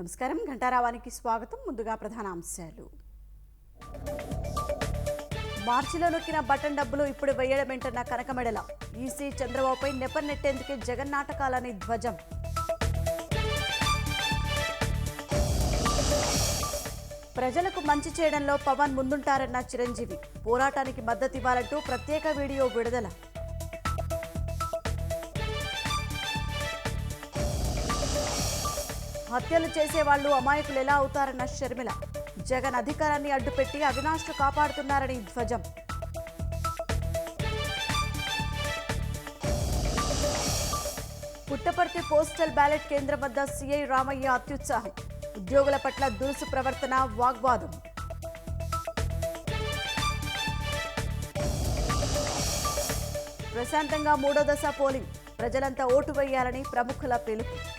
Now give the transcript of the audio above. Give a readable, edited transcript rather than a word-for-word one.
నమస్కారం. ఘంటారావానికి స్వాగతం. ముందుగా ప్రధాన అంశాలు. మార్చిలో నొక్కిన బటన్ డబ్బులు ఇప్పుడు వేయడమేంటన్న కనకమెడల. ఈసీ చంద్రబాబుపై నెపన్నెట్టేందుకే జగన్ నాటకాలని ధ్వజం. ప్రజలకు మంచి చేయడంలో పవన్ ముందుంటారన్న చిరంజీవి. పోరాటానికి మద్దతివ్వాలంటూ ప్రత్యేక వీడియో విడుదల. హత్యలు చేసేవాళ్లు అమాయకులు ఎలా అవుతారన్న షర్మిల. జగన్ అధికారాన్ని అడ్డుపెట్టి అవినాష్ను కాపాడుతున్నారని ధ్వజం. పుట్టపర్తి పోస్టల్ బ్యాలెట్ కేంద్రం వద్ద సీఐ రామయ్య అత్యుత్సాహం. ఉద్యోగుల పట్ల దురుసు ప్రవర్తన, వాగ్వాదం. ప్రశాంతంగా మూడో దశ పోలింగ్. ప్రజలంతా ఓటు వేయాలని ప్రముఖుల పిలుపు.